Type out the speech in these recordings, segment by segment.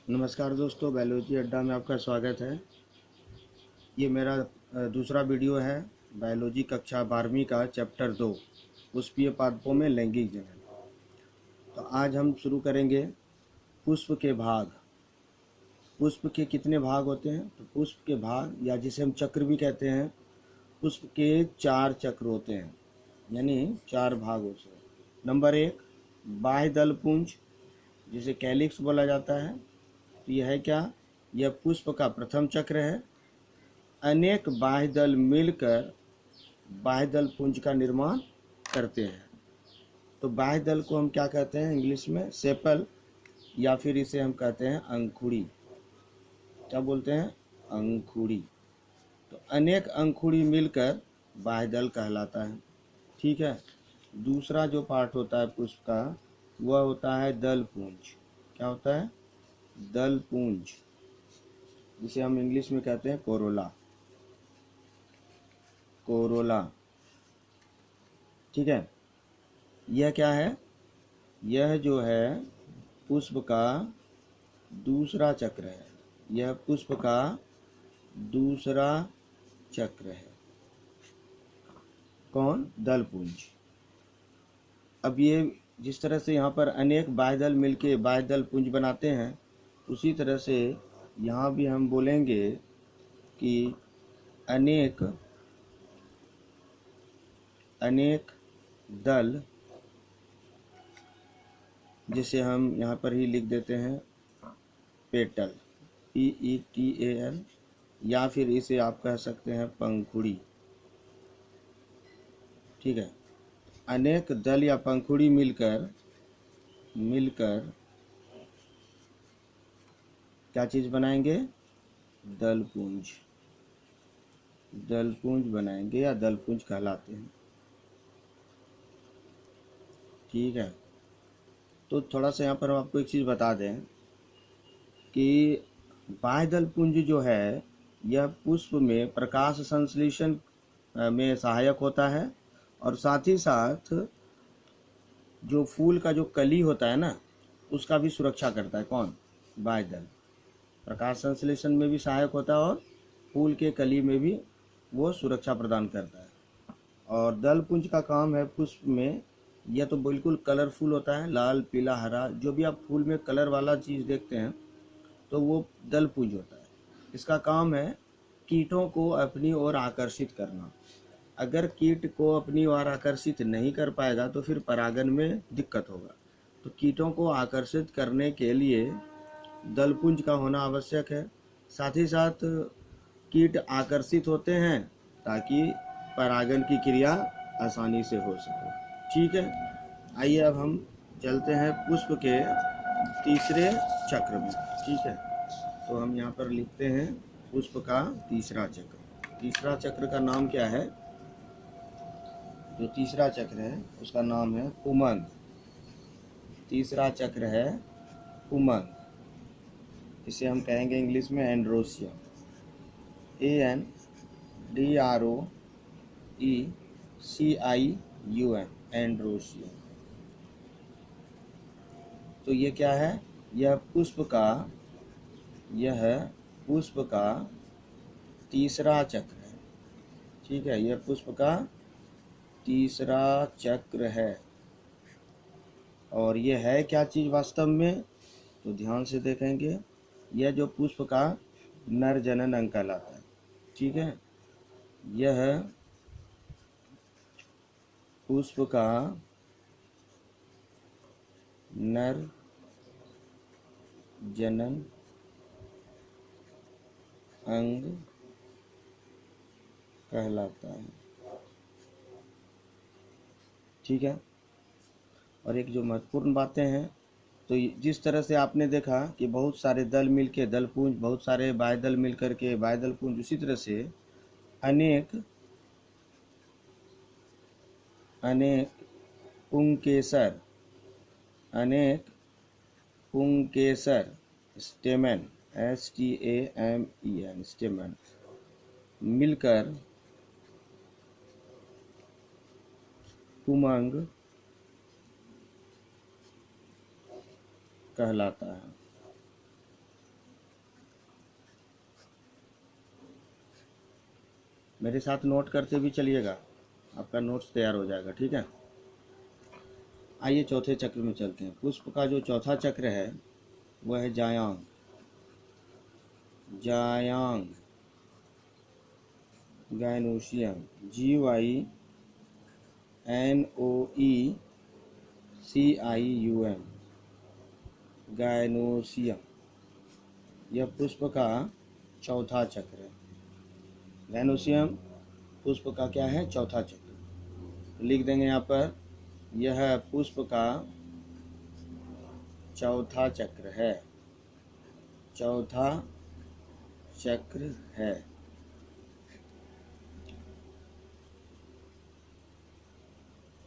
नमस्कार दोस्तों, बायोलॉजी अड्डा में आपका स्वागत है। ये मेरा दूसरा वीडियो है बायोलॉजी कक्षा 12वीं का चैप्टर 2 पुष्पीय पादपों में लैंगिक जनन। तो आज हम शुरू करेंगे पुष्प के भाग। पुष्प के कितने भाग होते हैं? तो पुष्प के भाग या जिसे हम चक्र भी कहते हैं, पुष्प के 4 चक्र होते हैं, यानी 4 भाग होते हैं। नंबर 1 बाह्य दल पुंज, जिसे कैलिक्स बोला जाता है। तो यह है क्या? यह पुष्प का प्रथम चक्र है। अनेक बाह्य दल मिलकर बाह्य दल पुंज का निर्माण करते हैं। तो बाह्य दल को हम क्या कहते हैं इंग्लिश में? सेपल, या फिर इसे हम कहते हैं अंकुड़ी। क्या बोलते हैं? अंकुड़ी। तो अनेक अंकुड़ी मिलकर बाह्य दल कहलाता है। ठीक है। दूसरा जो पार्ट होता है पुष्प का, वह होता है दल पुंज। क्या होता है? दल पुंज, जिसे हम इंग्लिश में कहते हैं कोरोला। कोरोला। ठीक है। यह क्या है? यह जो है पुष्प का दूसरा चक्र है। यह पुष्प का दूसरा चक्र है। कौन? दल पुंज। अब ये जिस तरह से यहाँ पर अनेक बाह्य दल मिलके बाह्य दल पुंज बनाते हैं, उसी तरह से यहाँ भी हम बोलेंगे कि अनेक अनेक दल, जिसे हम यहाँ पर ही लिख देते हैं पेटल, PETAL, या फिर इसे आप कह सकते हैं पंखुड़ी। ठीक है। अनेक दल या पंखुड़ी मिलकर क्या चीज़ बनाएंगे? दलपुंज। दलपुंज बनाएंगे या दलपुंज कहलाते हैं। ठीक है। तो थोड़ा सा यहाँ पर हम आपको एक चीज़ बता दें कि बाह्य दल पुंज जो है, यह पुष्प में प्रकाश संश्लेषण में सहायक होता है, और साथ ही साथ जो फूल का जो कली होता है ना, उसका भी सुरक्षा करता है। कौन? बाह्य दल। प्रकाश संश्लेषण में भी सहायक होता है और फूल के कली में भी वो सुरक्षा प्रदान करता है। और दल पुंज का काम है पुष्प में, यह तो बिल्कुल कलरफुल होता है, लाल पीला हरा, जो भी आप फूल में कलर वाला चीज़ देखते हैं तो वो दल पुंज होता है। इसका काम है कीटों को अपनी ओर आकर्षित करना। अगर कीट को अपनी ओर आकर्षित नहीं कर पाएगा तो फिर परागन में दिक्कत होगा। तो कीटों को आकर्षित करने के लिए दलपुंज का होना आवश्यक है। साथ ही साथ कीट आकर्षित होते हैं ताकि परागन की क्रिया आसानी से हो सके। ठीक है। आइए अब हम चलते हैं पुष्प के तीसरे चक्र में। ठीक है। तो हम यहाँ पर लिखते हैं पुष्प का तीसरा चक्र। तीसरा चक्र का नाम क्या है? जो तीसरा चक्र है उसका नाम है उमंग। तीसरा चक्र है उमंग। इसे हम कहेंगे इंग्लिश में एंड्रोसियम। ANDROECIUM, androecium. तो ये क्या है? यह पुष्प का तीसरा चक्र है। ठीक है। यह पुष्प का तीसरा चक्र है। और यह है क्या चीज़ वास्तव में? तो ध्यान से देखेंगे, यह जो पुष्प का नर जनन अंग कहलाता है। ठीक है। यह पुष्प का नर जनन अंग कहलाता है। ठीक है। और एक जो महत्वपूर्ण बातें हैं, तो जिस तरह से आपने देखा कि बहुत सारे दल मिलके दलपुंज, बहुत सारे बाह्य दल मिलकर के बाह्य दलपुंज, उसी तरह से अनेक पुंकेसर, अनेक पुंकेसर स्टेमन, STAMEN, स्टेमन मिलकर उमंग कहलाता है। मेरे साथ नोट करते भी चलिएगा, आपका नोट्स तैयार हो जाएगा, ठीक है। आइए चौथे चक्र में चलते हैं। पुष्प का जो चौथा चक्र है वह है जायांग। जायांग गायनोशियम, GYNOECIUM, गायनोशियम, यह पुष्प का चौथा चक्र है। गायनोशियम पुष्प का क्या है? चौथा चक्र। लिख देंगे यहाँ पर, यह पुष्प का चौथा चक्र है, चौथा चक्र है।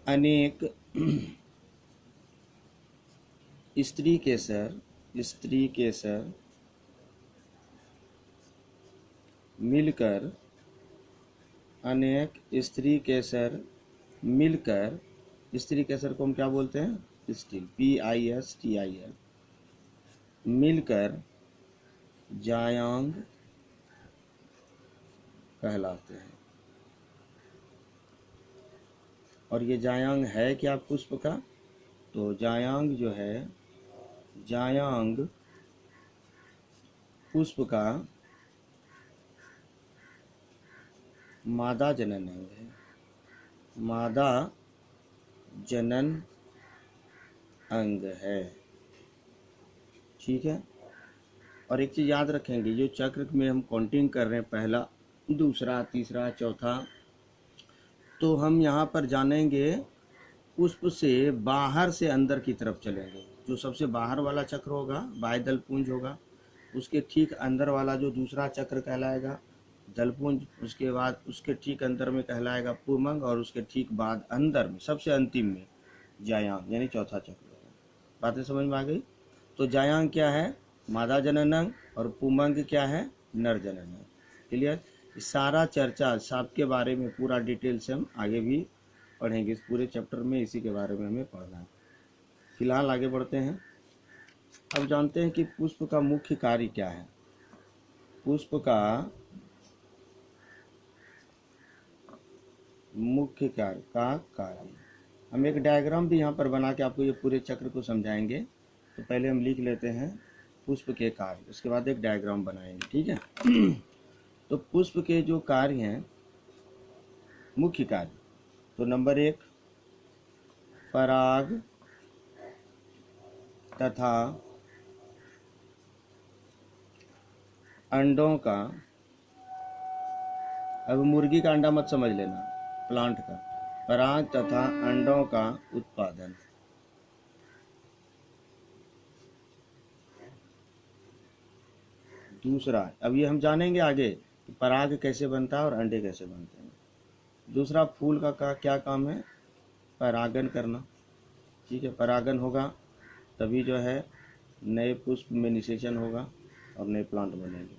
अनेक स्त्री केसर मिलकर, अनेक स्त्री केसर मिलकर, स्त्री केसर को हम क्या बोलते हैं? स्टील, PISTIL, मिलकर जायांग कहलाते हैं। और ये जायांग है क्या पुष्प का? तो जायांग जो है, जायांग पुष्प का मादा जनन अंग है, मादा जनन अंग है, ठीक है। और एक चीज़ याद रखेंगे, जो चक्र में हम काउंटिंग कर रहे हैं, पहला, दूसरा, तीसरा, चौथा, तो हम यहाँ पर जानेंगे पुष्प से बाहर से अंदर की तरफ चलेंगे। जो सबसे बाहर वाला चक्र होगा बाह्य पुंज होगा, उसके ठीक अंदर वाला जो दूसरा चक्र कहलाएगा दलपुंज, उसके बाद उसके ठीक अंदर में कहलाएगा पुमंग, और उसके ठीक बाद अंदर में सबसे अंतिम में जायांग, यानी चौथा चक्र होगा। बातें समझ में आ गई? तो जायांग क्या है? मादा जनन अंग, और पुमंग क्या है? नर जनन अंग। क्लियर? सारा चर्चा सबके बारे में पूरा डिटेल से हम आगे भी पढ़ेंगे। इस पूरे चैप्टर में इसी के बारे में हमें पढ़ना है। फिलहाल आगे बढ़ते हैं। अब जानते हैं कि पुष्प का मुख्य कार्य क्या है। पुष्प का मुख्य कार्य हम एक डायग्राम भी यहाँ पर बना के आपको ये पूरे चक्र को समझाएंगे। तो पहले हम लिख लेते हैं पुष्प के कार्य, उसके बाद एक डायग्राम बनाएंगे, ठीक है। तो पुष्प के जो कार्य हैं, मुख्य कार्य, तो नंबर 1, पराग तथा अंडों का, अब मुर्गी का अंडा मत समझ लेना, प्लांट का, पराग तथा अंडों का उत्पादन। दूसरा, अब ये हम जानेंगे आगे कि पराग कैसे बनता है और अंडे कैसे बनते हैं। दूसरा, फूल का क्या काम है? परागन करना, ठीक है। परागन होगा तभी जो है नए पुष्प में निषेचन होगा और नए प्लांट बनेंगे।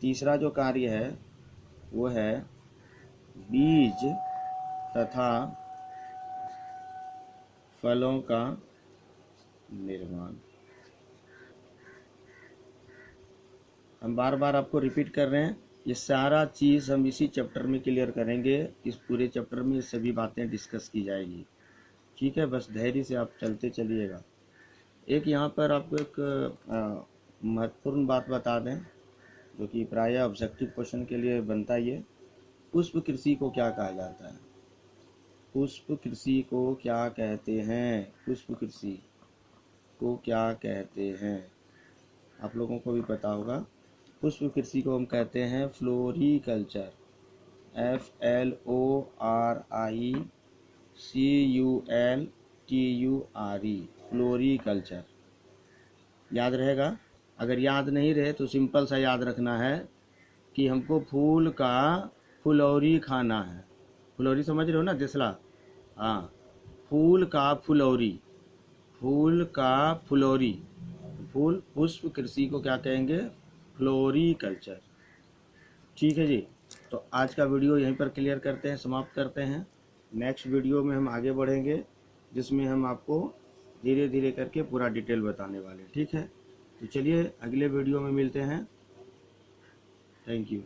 तीसरा जो कार्य है वो है बीज तथा फलों का निर्माण। हम बार बार आपको रिपीट कर रहे हैं, ये सारा चीज़ हम इसी चैप्टर में क्लियर करेंगे। इस पूरे चैप्टर में सभी बातें डिस्कस की जाएगी, ठीक है। बस धैर्य से आप चलते चलिएगा। एक यहाँ पर आपको एक महत्वपूर्ण बात बता दें, जो कि प्रायः ऑब्जेक्टिव क्वेश्चन के लिए बनता ही है। पुष्प कृषि को क्या कहा जाता है? पुष्प कृषि को क्या कहते हैं? पुष्प कृषि को क्या कहते हैं? आप लोगों को भी पता होगा। पुष्प कृषि को हम कहते हैं फ्लोरीकल्चर, FLORICULTURE, फ्लोरीकल्चर। याद रहेगा? अगर याद नहीं रहे तो सिंपल सा याद रखना है कि हमको फूल का फुलौरी खाना है। फुलौरी समझ रहे हो ना, देसला? हाँ, फूल का फुलौरी, फूल का फुलौरी, फूल पुष्प कृषि को क्या कहेंगे? फ्लोरीकल्चर, ठीक है जी। तो आज का वीडियो यहीं पर क्लियर करते हैं, समाप्त करते हैं। नेक्स्ट वीडियो में हम आगे बढ़ेंगे, जिसमें हम आपको धीरे धीरे करके पूरा डिटेल बताने वाले, ठीक है। तो चलिए अगले वीडियो में मिलते हैं। Thank you.